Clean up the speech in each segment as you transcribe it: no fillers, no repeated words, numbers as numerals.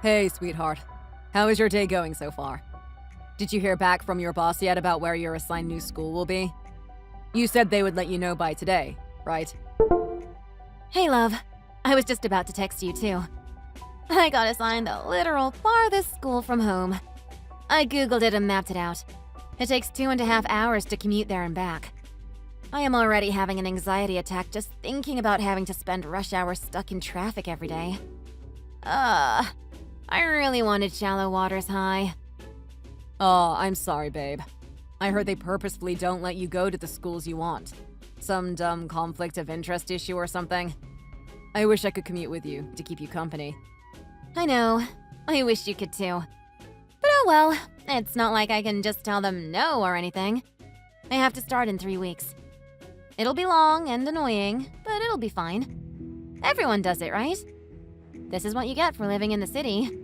Hey, sweetheart. How is your day going so far? Did you hear back from your boss yet about where your assigned new school will be? You said they would let you know by today, right? Hey, love. I was just about to text you, too. I got assigned the literal farthest school from home. I googled it and mapped it out. It takes 2.5 hours to commute there and back. I am already having an anxiety attack just thinking about having to spend rush hours stuck in traffic every day. I really wanted Shallow Waters High. Oh, I'm sorry, babe. I heard they purposefully don't let you go to the schools you want. Some dumb conflict of interest issue or something. I wish I could commute with you to keep you company. I know. I wish you could too. But oh well, it's not like I can just tell them no or anything. I have to start in 3 weeks. It'll be long and annoying, but it'll be fine. Everyone does it, right? This is what you get for living in the city.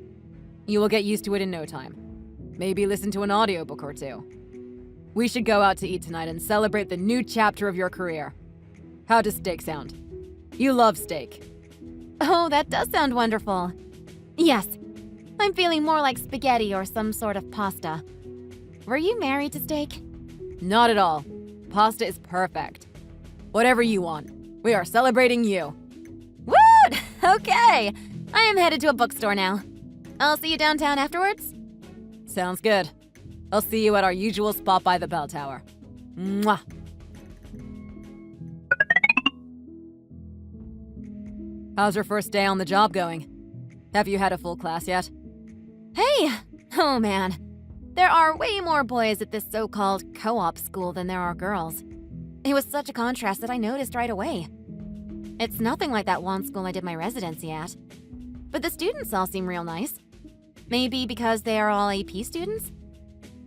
You will get used to it in no time. Maybe listen to an audiobook or two. We should go out to eat tonight and celebrate the new chapter of your career. How does steak sound? You love steak. Oh, that does sound wonderful. Yes, I'm feeling more like spaghetti or some sort of pasta. Were you married to steak? Not at all. Pasta is perfect. Whatever you want. We are celebrating you. Woot! Okay, I am headed to a bookstore now. I'll see you downtown afterwards. Sounds good. I'll see you at our usual spot by the bell tower. Mwah! How's your first day on the job going? Have you had a full class yet? Hey! Oh man. There are way more boys at this so-called co-op school than there are girls. It was such a contrast that I noticed right away. It's nothing like that one school I did my residency at. But the students all seem real nice. Maybe because they are all AP students?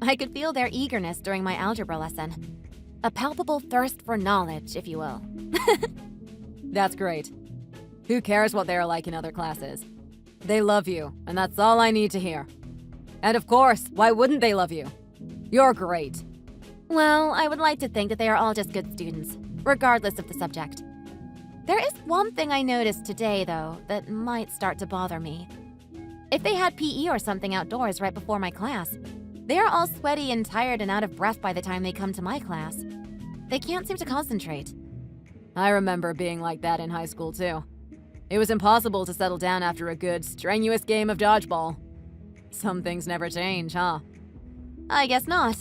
I could feel their eagerness during my algebra lesson. A palpable thirst for knowledge, if you will. That's great. Who cares what they are like in other classes? They love you, and that's all I need to hear. And of course, why wouldn't they love you? You're great. Well, I would like to think that they are all just good students, regardless of the subject. There is one thing I noticed today, though, that might start to bother me. If they had PE or something outdoors right before my class, they are all sweaty and tired and out of breath by the time they come to my class. They can't seem to concentrate. I remember being like that in high school, too. It was impossible to settle down after a good, strenuous game of dodgeball. Some things never change, huh? I guess not.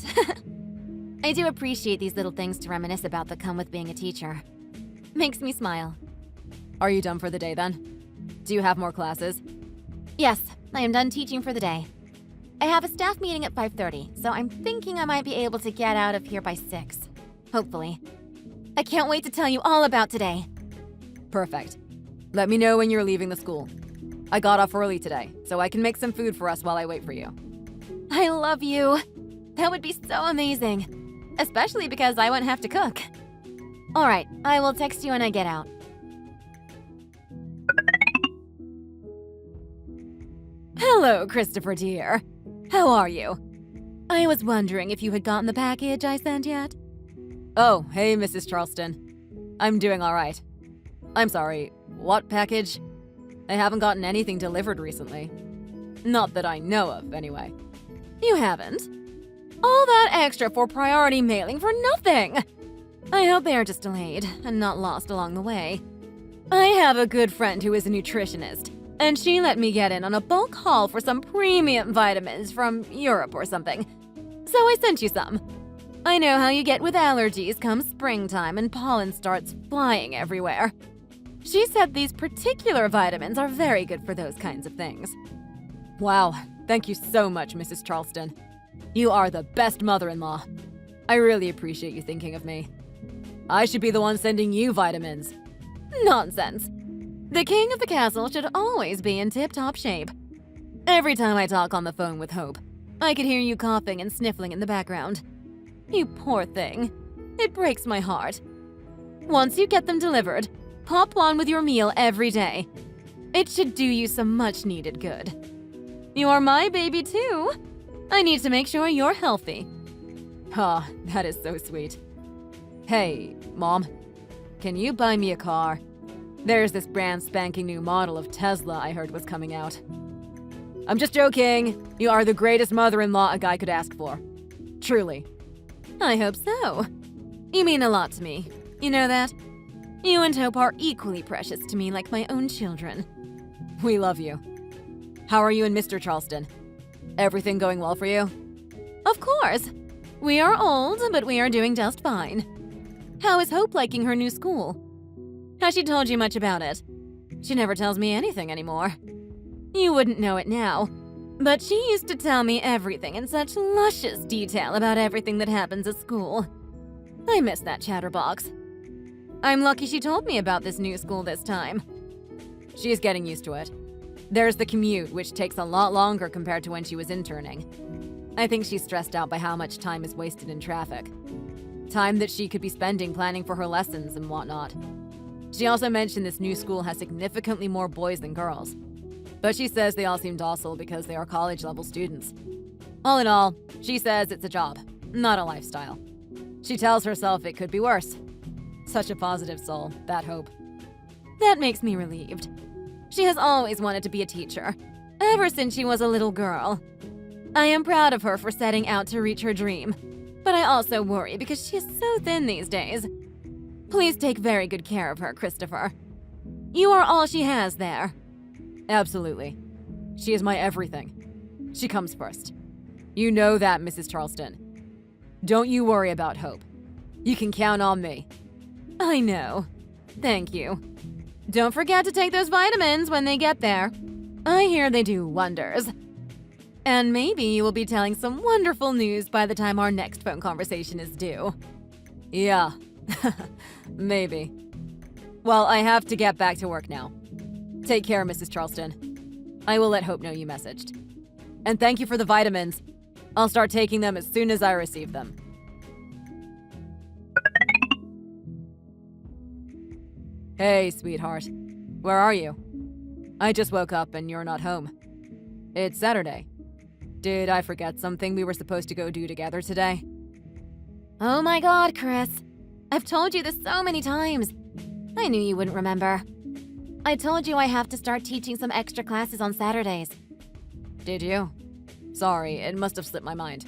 I do appreciate these little things to reminisce about that come with being a teacher. Makes me smile. Are you done for the day, then? Do you have more classes? Yes, I am done teaching for the day. I have a staff meeting at 5:30, so I'm thinking I might be able to get out of here by 6. Hopefully. I can't wait to tell you all about today. Perfect. Let me know when you're leaving the school. I got off early today, so I can make some food for us while I wait for you. I love you. That would be so amazing. Especially because I won't have to cook. All right, I will text you when I get out. Hello, Christopher dear. How are you? I was wondering if you had gotten the package I sent yet. Oh, hey, Mrs. Charleston. I'm doing all right. I'm sorry, what package? I haven't gotten anything delivered recently. Not that I know of, anyway. You haven't? All that extra for priority mailing for nothing! I hope they are just delayed and not lost along the way. I have a good friend who is a nutritionist, and she let me get in on a bulk haul for some premium vitamins from Europe or something. So I sent you some. I know how you get with allergies come springtime and pollen starts flying everywhere. She said these particular vitamins are very good for those kinds of things. Wow, thank you so much, Mrs. Charleston. You are the best mother-in-law. I really appreciate you thinking of me. I should be the one sending you vitamins. Nonsense. The king of the castle should always be in tip-top shape. Every time I talk on the phone with Hope, I can hear you coughing and sniffling in the background. You poor thing. It breaks my heart. Once you get them delivered, pop one with your meal every day. It should do you some much-needed good. You are my baby, too. I need to make sure you're healthy. Ah, that is so sweet. Hey, Mom, can you buy me a car? There's this brand spanking new model of Tesla I heard was coming out. I'm just joking. You are the greatest mother-in-law a guy could ask for. Truly. I hope so. You mean a lot to me. You know that? You and Hope are equally precious to me like my own children. We love you. How are you and Mr. Charleston? Everything going well for you? Of course. We are old, but we are doing just fine. How is Hope liking her new school? Has she told you much about it? She never tells me anything anymore. You wouldn't know it now, but she used to tell me everything in such luscious detail about everything that happens at school. I miss that chatterbox. I'm lucky she told me about this new school this time. She's getting used to it. There's the commute, which takes a lot longer compared to when she was interning. I think she's stressed out by how much time is wasted in traffic. Time that she could be spending planning for her lessons and whatnot. She also mentioned this new school has significantly more boys than girls. But she says they all seem docile because they are college-level students. All in all, she says it's a job, not a lifestyle. She tells herself it could be worse. Such a positive soul, that Hope. That makes me relieved. She has always wanted to be a teacher, ever since she was a little girl. I am proud of her for setting out to reach her dream, but I also worry because she is so thin these days. Please take very good care of her, Christopher. You are all she has there. Absolutely. She is my everything. She comes first. You know that, Mrs. Charleston. Don't you worry about Hope. You can count on me. I know. Thank you. Don't forget to take those vitamins when they get there. I hear they do wonders. And maybe you will be telling some wonderful news by the time our next phone conversation is due. Yeah, maybe. Well, I have to get back to work now. Take care, Mrs. Charleston. I will let Hope know you messaged. And thank you for the vitamins. I'll start taking them as soon as I receive them. Hey, sweetheart. Where are you? I just woke up and you're not home. It's Saturday. Did I forget something we were supposed to go do together today? Oh my God, Chris. I've told you this so many times. I knew you wouldn't remember. I told you I have to start teaching some extra classes on Saturdays. Did you? Sorry, it must have slipped my mind.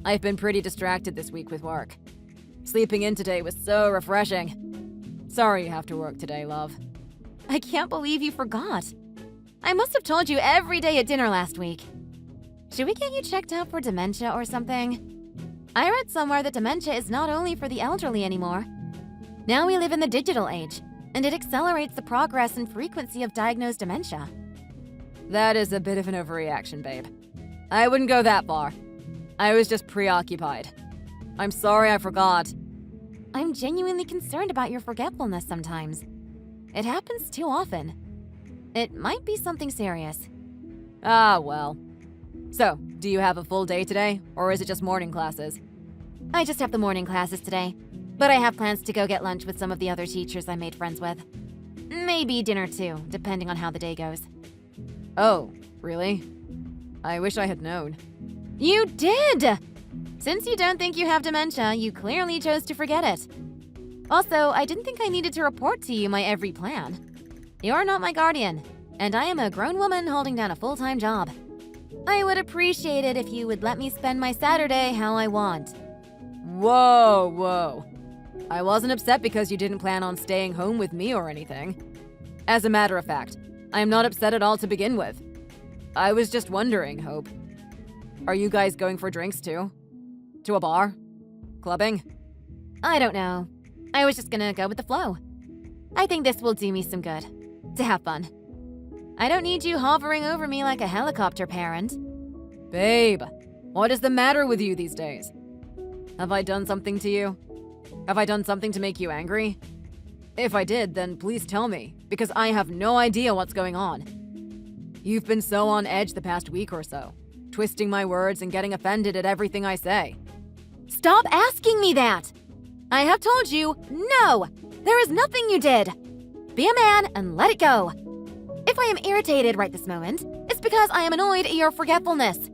I've been pretty distracted this week with work. Sleeping in today was so refreshing. Sorry you have to work today, love. I can't believe you forgot. I must have told you every day at dinner last week. Should we get you checked out for dementia or something? I read somewhere that dementia is not only for the elderly anymore. Now we live in the digital age, and it accelerates the progress and frequency of diagnosed dementia. That is a bit of an overreaction, babe. I wouldn't go that far. I was just preoccupied. I'm sorry I forgot. I'm genuinely concerned about your forgetfulness sometimes. It happens too often. It might be something serious. Ah, well. So, do you have a full day today, or is it just morning classes? I just have the morning classes today, but I have plans to go get lunch with some of the other teachers I made friends with. Maybe dinner too, depending on how the day goes. Oh, really? I wish I had known. You did! Since you don't think you have dementia, you clearly chose to forget it. Also, I didn't think I needed to report to you my every plan. You're not my guardian, and I am a grown woman holding down a full-time job. I would appreciate it if you would let me spend my Saturday how I want. Whoa. I wasn't upset because you didn't plan on staying home with me or anything. As a matter of fact, I am not upset at all to begin with. I was just wondering, Hope. Are you guys going for drinks too? To a bar? Clubbing? I don't know. I was just gonna go with the flow. I think this will do me some good. To have fun. I don't need you hovering over me like a helicopter parent. Babe, what is the matter with you these days? Have I done something to you? Have I done something to make you angry? If I did, then please tell me, because I have no idea what's going on. You've been so on edge the past week or so, twisting my words and getting offended at everything I say. Stop asking me that! I have told you, no! There is nothing you did! Be a man and let it go. If I am irritated right this moment, it's because I am annoyed at your forgetfulness.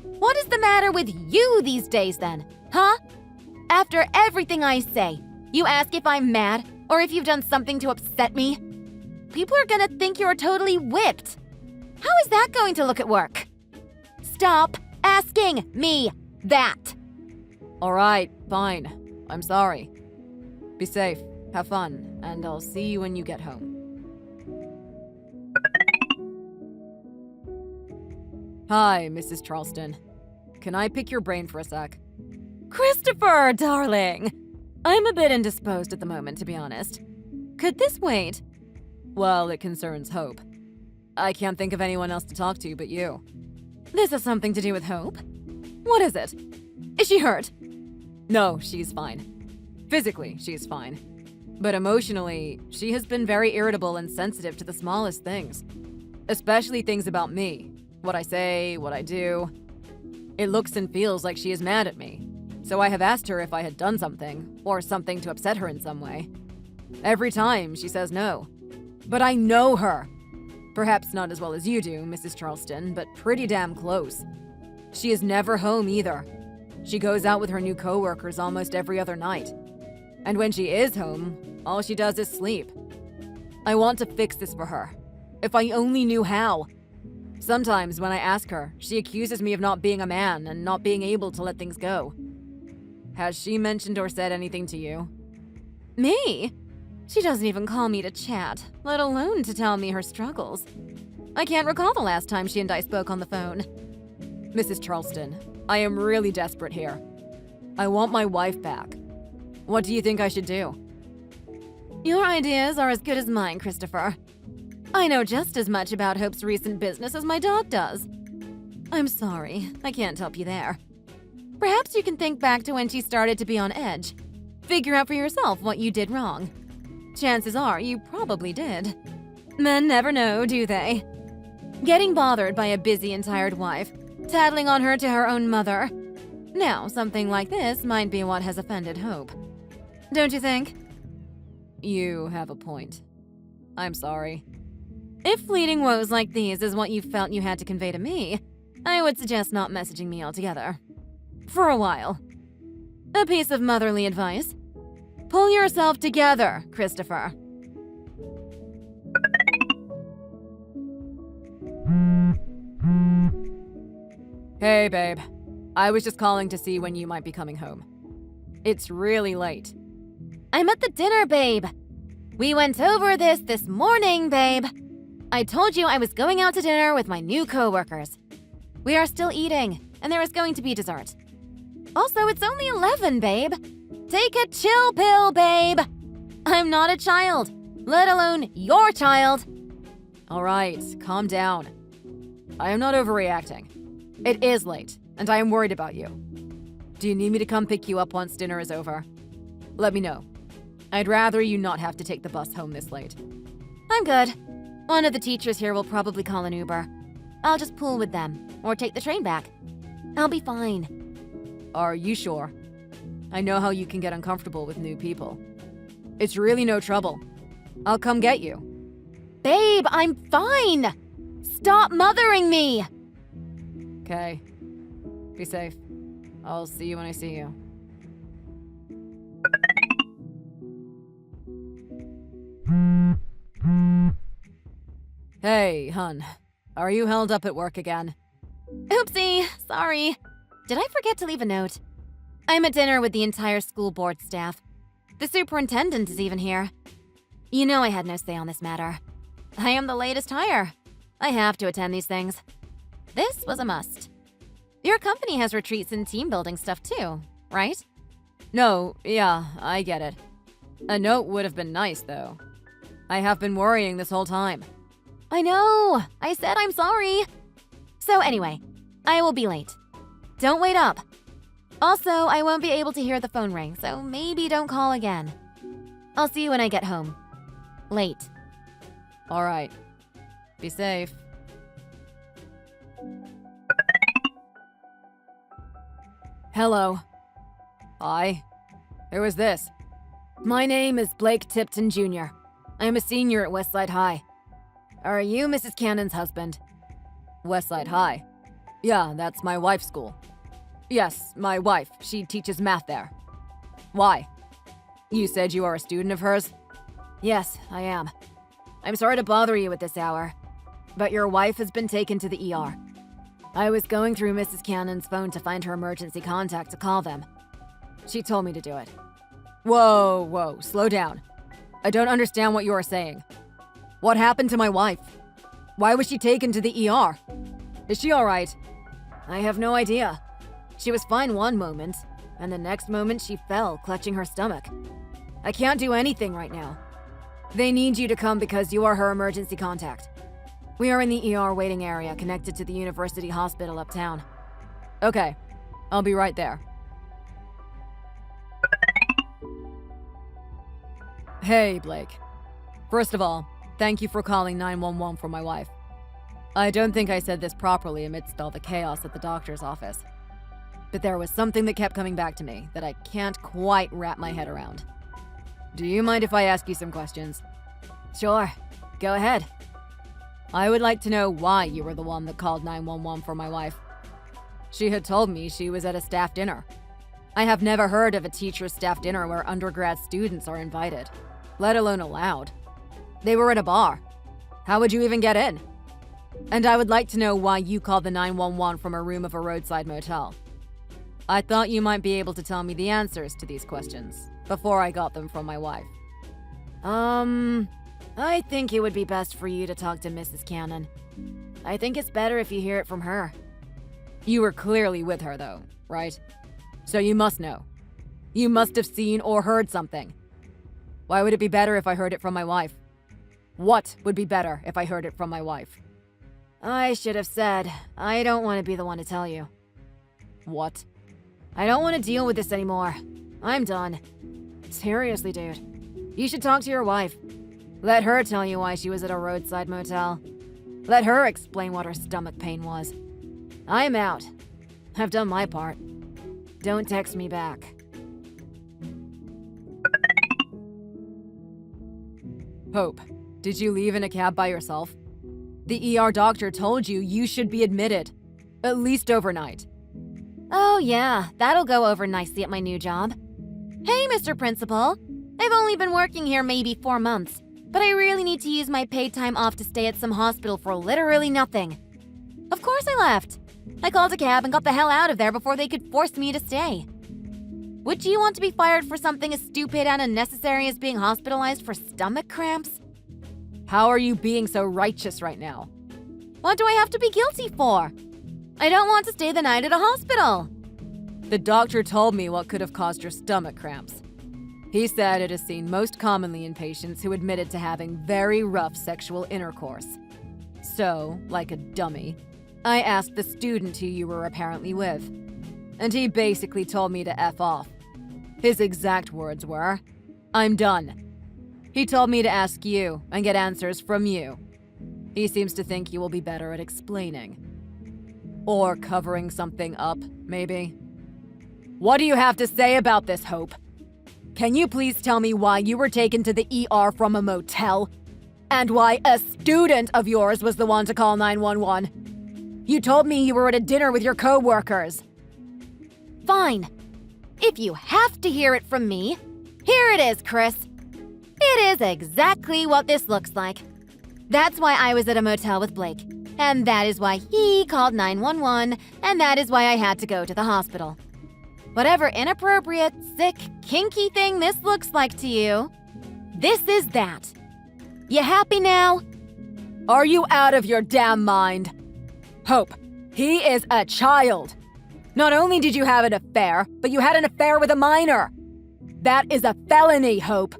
What is the matter with you these days then, huh? After everything I say, you ask if I'm mad or if you've done something to upset me? People are gonna think you're totally whipped. How is that going to look at work? Stop asking me that! All right, fine. I'm sorry. Be safe, have fun, and I'll see you when you get home. Hi, Mrs. Charleston. Can I pick your brain for a sec? Christopher, darling! I'm a bit indisposed at the moment, to be honest. Could this wait? Well, it concerns Hope. I can't think of anyone else to talk to but you. This has something to do with Hope? What is it? Is she hurt? No, she's fine. Physically, she's fine. But emotionally, she has been very irritable and sensitive to the smallest things. Especially things about me. What I say, what I do. It looks and feels like she is mad at me. So I have asked her if I had done something, or something to upset her in some way. Every time, she says no. But I know her. Perhaps not as well as you do, Mrs. Charleston, but pretty damn close. She is never home either. She goes out with her new coworkers almost every other night. And when she is home, all she does is sleep. I want to fix this for her. If I only knew how. Sometimes when I ask her, she accuses me of not being a man and not being able to let things go. Has she mentioned or said anything to you? Me? She doesn't even call me to chat, let alone to tell me her struggles. I can't recall the last time she and I spoke on the phone. Mrs. Charleston, I am really desperate here. I want my wife back. What do you think I should do? Your ideas are as good as mine, Christopher. I know just as much about Hope's recent business as my dog does. I'm sorry, I can't help you there. Perhaps you can think back to when she started to be on edge. Figure out for yourself what you did wrong. Chances are you probably did. Men never know, do they? Getting bothered by a busy and tired wife, tattling on her to her own mother. Now, something like this might be what has offended Hope. Don't you think? You have a point. I'm sorry. If fleeting woes like these is what you felt you had to convey to me, I would suggest not messaging me altogether. For a while. A piece of motherly advice. Pull yourself together, Christopher. Hey, babe. I was just calling to see when you might be coming home. It's really late. I'm at the dinner, babe. We went over this morning, babe. I told you I was going out to dinner with my new coworkers. We are still eating, and there is going to be dessert. Also, it's only 11, babe. Take a chill pill, babe. I'm not a child, let alone your child. All right, calm down. I am not overreacting. It is late, and I am worried about you. Do you need me to come pick you up once dinner is over? Let me know. I'd rather you not have to take the bus home this late. I'm good. One of the teachers here will probably call an Uber. I'll just pool with them, or take the train back. I'll be fine. Are you sure? I know how you can get uncomfortable with new people. It's really no trouble. I'll come get you. Babe, I'm fine! Stop mothering me! Okay. Be safe. I'll see you when I see you. Hey, hun. Are you held up at work again? Oopsie, sorry. Did I forget to leave a note? I'm at dinner with the entire school board staff. The superintendent is even here. You know I had no say on this matter. I am the latest hire. I have to attend these things. This was a must. Your company has retreats and team building stuff too, right? No, yeah, I get it. A note would have been nice, though. I have been worrying this whole time. I know. I said I'm sorry. So anyway, I will be late. Don't wait up. Also, I won't be able to hear the phone ring, so maybe don't call again. I'll see you when I get home. Late. All right. Be safe. Hello. Hi. Who is this? My name is Blake Tipton Jr. I am a senior at Westside High. Are you Mrs. Cannon's husband? Westside High? Yeah, that's my wife's school. Yes, my wife. She teaches math there. Why? You said you are a student of hers? Yes, I am. I'm sorry to bother you at this hour. but your wife has been taken to the ER. I was going through Mrs. Cannon's phone to find her emergency contact to call them. She told me to do it. Whoa, slow down. I don't understand what you are saying. What happened to my wife? Why was she taken to the ER? Is she all right? I have no idea. She was fine one moment, and the next moment she fell, clutching her stomach. I can't do anything right now. They need you to come because you are her emergency contact. We are in the ER waiting area connected to the University Hospital uptown. Okay, I'll be right there. Hey, Blake. First of all, thank you for calling 911 for my wife. I don't think I said this properly amidst all the chaos at the doctor's office. But there was something that kept coming back to me that I can't quite wrap my head around. Do you mind if I ask you some questions? Sure, go ahead. I would like to know why you were the one that called 911 for my wife. She had told me she was at a staff dinner. I have never heard of a teacher's staff dinner where undergrad students are invited, let alone allowed. They were at a bar. How would you even get in? And I would like to know why you called the 911 from a room of a roadside motel. I thought you might be able to tell me the answers to these questions before I got them from my wife. I think it would be best for you to talk to Mrs. Cannon. I think it's better if you hear it from her. You were clearly with her, though, right? So you must know. You must have seen or heard something. Why would it be better if I heard it from my wife? What would be better if I heard it from my wife? I should have said, I don't want to be the one to tell you. What? I don't want to deal with this anymore. I'm done. Seriously, dude. You should talk to your wife. Let her tell you why she was at a roadside motel. Let her explain what her stomach pain was. I'm out. I've done my part. Don't text me back. Hope, did you leave in a cab by yourself? The ER doctor told you should be admitted. At least overnight. Oh yeah, that'll go over nicely at my new job. Hey, Mr. Principal. I've only been working here maybe 4 months, but I really need to use my paid time off to stay at some hospital for literally nothing. Of course I left. I called a cab and got the hell out of there before they could force me to stay. Would you want to be fired for something as stupid and unnecessary as being hospitalized for stomach cramps? How are you being so righteous right now? What do I have to be guilty for? I don't want to stay the night at a hospital. The doctor told me what could have caused your stomach cramps. He said it is seen most commonly in patients who admitted to having very rough sexual intercourse. So, like a dummy, I asked the student who you were apparently with, and he basically told me to F off. His exact words were, "I'm done." He told me to ask you and get answers from you. He seems to think you will be better at explaining. Or covering something up, maybe. What do you have to say about this, Hope? Can you please tell me why you were taken to the ER from a motel? And why a student of yours was the one to call 911? You told me you were at a dinner with your co-workers. Fine. If you have to hear it from me, here it is, Chris. It is exactly what this looks like. That's why I was at a motel with Blake. And that is why he called 911, and that is why I had to go to the hospital. Whatever inappropriate, sick, kinky thing this looks like to you, this is that. You happy now? Are you out of your damn mind? Hope, he is a child. Not only did you have an affair, but you had an affair with a minor. That is a felony, Hope.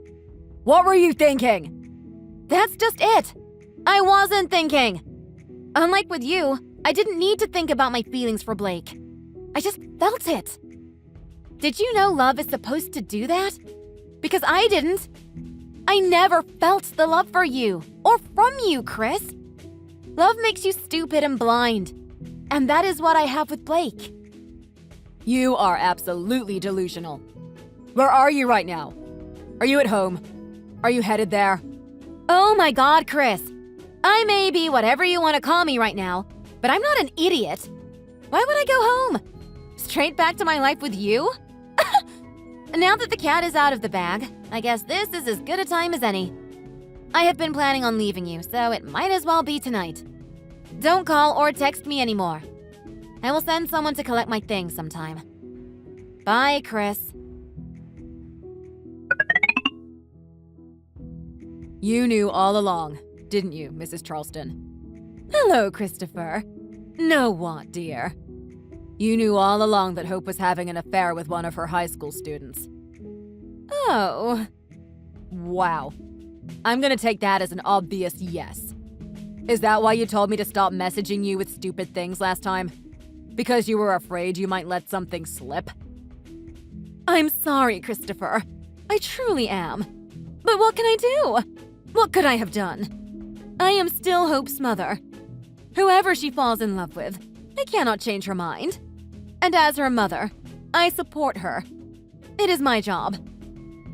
What were you thinking? That's just it. I wasn't thinking. Unlike with you, I didn't need to think about my feelings for Blake. I just felt it. Did you know love is supposed to do that? Because I didn't. I never felt the love for you, or from you, Chris. Love makes you stupid and blind. And that is what I have with Blake. You are absolutely delusional. Where are you right now? Are you at home? Are you headed there? Oh my God, Chris. I may be whatever you want to call me right now, but I'm not an idiot. Why would I go home? Straight back to my life with you? Now that the cat is out of the bag, I guess this is as good a time as any. I have been planning on leaving you, so it might as well be tonight. Don't call or text me anymore. I will send someone to collect my things sometime. Bye, Chris. You knew all along, didn't you, Mrs. Charleston? Hello, Christopher. No what, dear? You knew all along that Hope was having an affair with one of her high school students. Oh. Wow. I'm gonna take that as an obvious yes. Is that why you told me to stop messaging you with stupid things last time? Because you were afraid you might let something slip? I'm sorry, Christopher. I truly am. But what can I do? What could I have done? I am still Hope's mother. Whoever she falls in love with, I cannot change her mind. And as her mother, I support her. It is my job.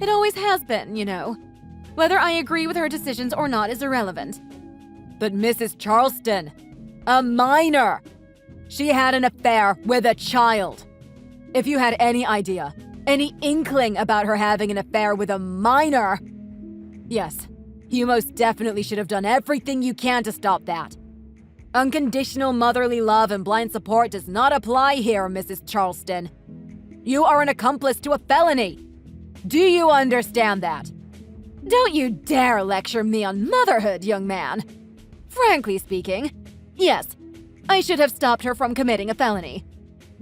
It always has been, you know. Whether I agree with her decisions or not is irrelevant. But Mrs. Charleston, a minor! She had an affair with a child. If you had any idea, any inkling about her having an affair with a minor, yes, you most definitely should have done everything you can to stop that. Unconditional motherly love and blind support does not apply here, Mrs. Charleston. You are an accomplice to a felony. Do you understand that? Don't you dare lecture me on motherhood, young man. Frankly speaking, yes, I should have stopped her from committing a felony.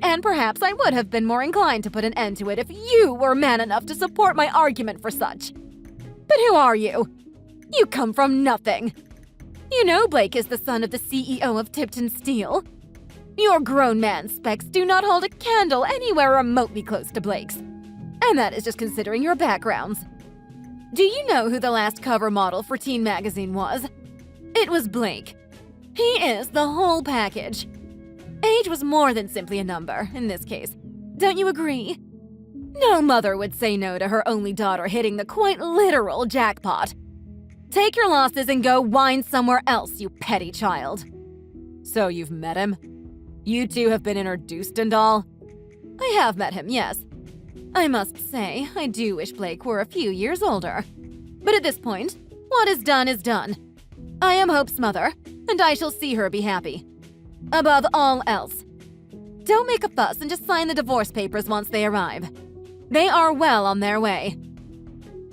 And perhaps I would have been more inclined to put an end to it if you were man enough to support my argument for such. But who are you? You come from nothing. You know Blake is the son of the CEO of Tipton Steel. Your grown man specs do not hold a candle anywhere remotely close to Blake's. And that is just considering your backgrounds. Do you know who the last cover model for Teen Magazine was? It was Blake. He is the whole package. Age was more than simply a number, in this case. Don't you agree? No mother would say no to her only daughter hitting the quite literal jackpot. Take your losses and go whine somewhere else, you petty child. So you've met him? You two have been introduced and all? I have met him, yes. I must say, I do wish Blake were a few years older. But at this point, what is done is done. I am Hope's mother, and I shall see her be happy. Above all else, don't make a fuss and just sign the divorce papers once they arrive. They are well on their way.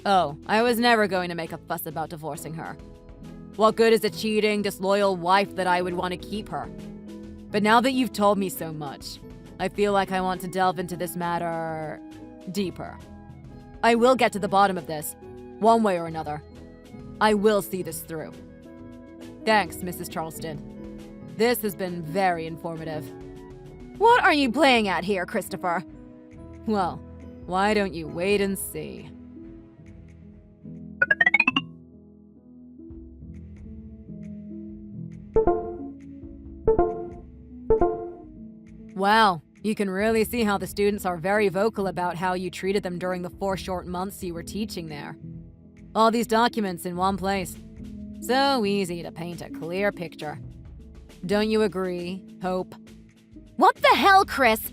Oh, I was never going to make a fuss about divorcing her. What good is a cheating, disloyal wife that I would want to keep her? But now that you've told me so much, I feel like I want to delve into this matter deeper. I will get to the bottom of this, one way or another. I will see this through. Thanks, Mrs. Charleston. This has been very informative. What are you playing at here, Christopher? Well, why don't you wait and see? Wow, you can really see how the students are very vocal about how you treated them during the 4 short months you were teaching there. All these documents in one place. So easy to paint a clear picture. Don't you agree, Hope? What the hell, Chris?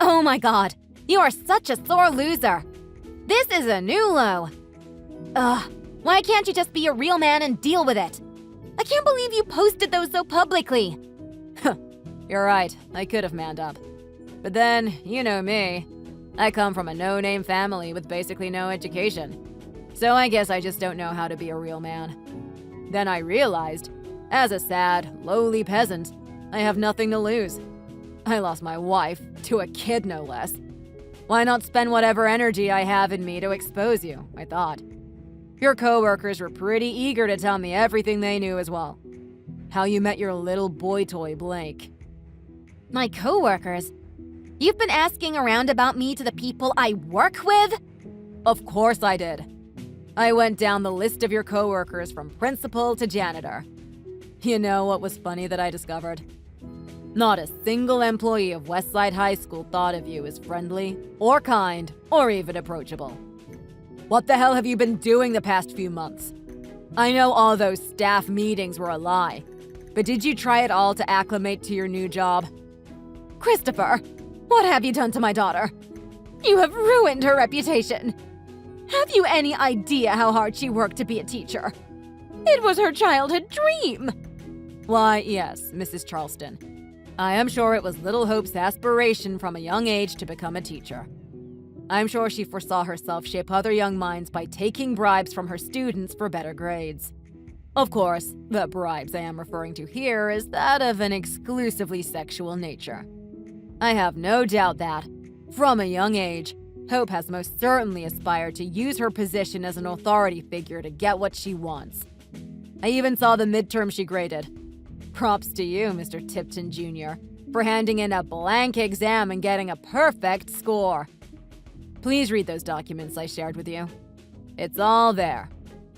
Oh my god, you are such a sore loser. This is a new low. Ugh, why can't you just be a real man and deal with it? I can't believe you posted those so publicly. You're right, I could have manned up. But then, you know me. I come from a no-name family with basically no education. So I guess I just don't know how to be a real man. Then I realized, as a sad, lowly peasant, I have nothing to lose. I lost my wife, to a kid no less. Why not spend whatever energy I have in me to expose you, I thought. Your coworkers were pretty eager to tell me everything they knew as well. How you met your little boy toy, Blake. My coworkers? You've been asking around about me to the people I work with? Of course I did. I went down the list of your coworkers from principal to janitor. You know what was funny that I discovered? Not a single employee of Westside High School thought of you as friendly, or kind, or even approachable. What the hell have you been doing the past few months? I know all those staff meetings were a lie, but did you try at all to acclimate to your new job? Christopher, what have you done to my daughter? You have ruined her reputation. Have you any idea how hard she worked to be a teacher? It was her childhood dream. Why, yes, Mrs. Charleston. I am sure it was little Hope's aspiration from a young age to become a teacher. I'm sure she foresaw herself shape other young minds by taking bribes from her students for better grades. Of course, the bribes I am referring to here is that of an exclusively sexual nature. I have no doubt that, from a young age, Hope has most certainly aspired to use her position as an authority figure to get what she wants. I even saw the midterm she graded. Props to you, Mr. Tipton Jr., for handing in a blank exam and getting a perfect score. Please read those documents I shared with you. It's all there.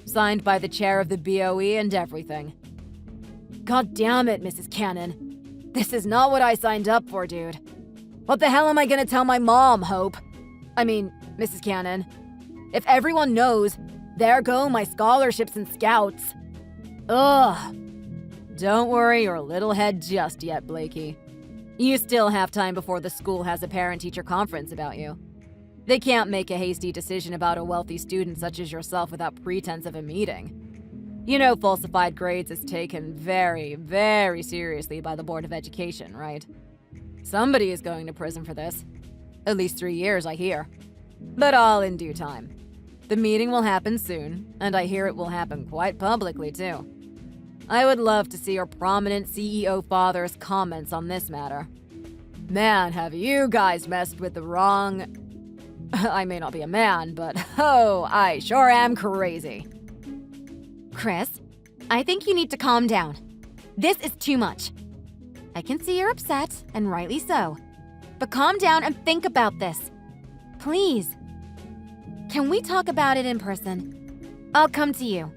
Signed by the chair of the BOE and everything. God damn it, Mrs. Cannon. This is not what I signed up for, dude. What the hell am I gonna tell my mom, Hope? I mean, Mrs. Cannon. If everyone knows, there go my scholarships and scouts. Ugh. Don't worry your little head just yet, Blakey. You still have time before the school has a parent-teacher conference about you. They can't make a hasty decision about a wealthy student such as yourself without pretense of a meeting. You know falsified grades is taken very, very seriously by the Board of Education, right? Somebody is going to prison for this. At least 3 years, I hear. But all in due time. The meeting will happen soon, and I hear it will happen quite publicly, too. I would love to see your prominent CEO father's comments on this matter. Man, have you guys messed with the wrong... I may not be a man, but oh, I sure am crazy. Chris, I think you need to calm down. This is too much. I can see you're upset, and rightly so. But calm down and think about this. Please. Can we talk about it in person? I'll come to you.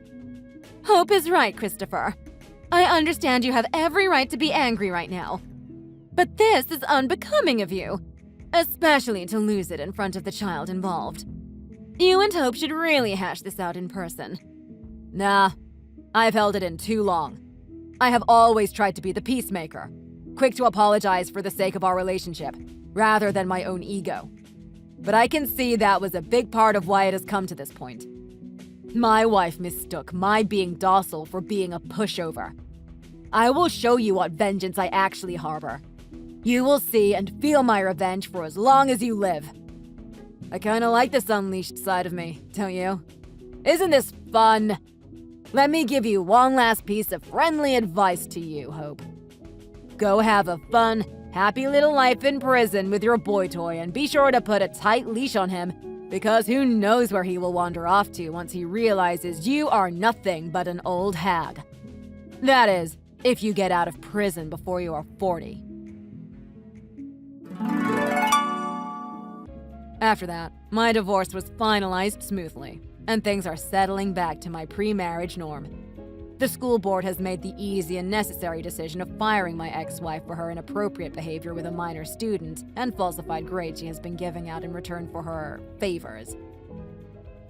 Hope is right, Christopher. I understand you have every right to be angry right now. But this is unbecoming of you. Especially to lose it in front of the child involved. You and Hope should really hash this out in person. Nah, I've held it in too long. I have always tried to be the peacemaker, quick to apologize for the sake of our relationship, rather than my own ego. But I can see that was a big part of why it has come to this point. My wife mistook my being docile for being a pushover. I will show you what vengeance I actually harbor. You will see and feel my revenge for as long as you live. I kinda like this unleashed side of me, don't you? Isn't this fun? Let me give you one last piece of friendly advice to you, Hope. Go have a fun, happy little life in prison with your boy toy and be sure to put a tight leash on him, because who knows where he will wander off to once he realizes you are nothing but an old hag. That is, if you get out of prison before you are 40. After that, my divorce was finalized smoothly, and things are settling back to my pre-marriage norm. The school board has made the easy and necessary decision of firing my ex-wife for her inappropriate behavior with a minor student and falsified grades she has been giving out in return for her favors.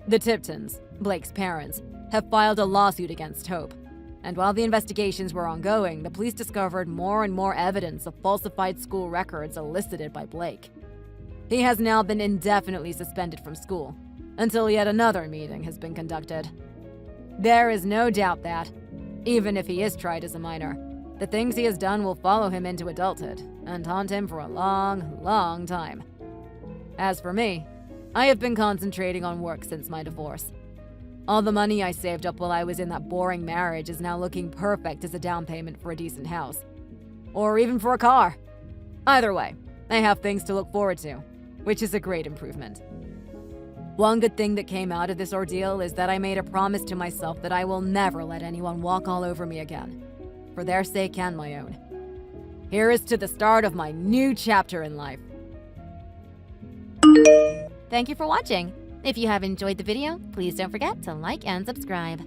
The Tiptons, Blake's parents, have filed a lawsuit against Hope, and while the investigations were ongoing, the police discovered more and more evidence of falsified school records elicited by Blake. He has now been indefinitely suspended from school, until yet another meeting has been conducted. There is no doubt that, even if he is tried as a minor, the things he has done will follow him into adulthood and haunt him for a long, long time. As for me, I have been concentrating on work since my divorce. All the money I saved up while I was in that boring marriage is now looking perfect as a down payment for a decent house. Or even for a car. Either way, I have things to look forward to, which is a great improvement. One good thing that came out of this ordeal is that I made a promise to myself that I will never let anyone walk all over me again, for their sake and my own. Here is to the start of my new chapter in life. Thank you for watching. If you have enjoyed the video, please don't forget to like and subscribe.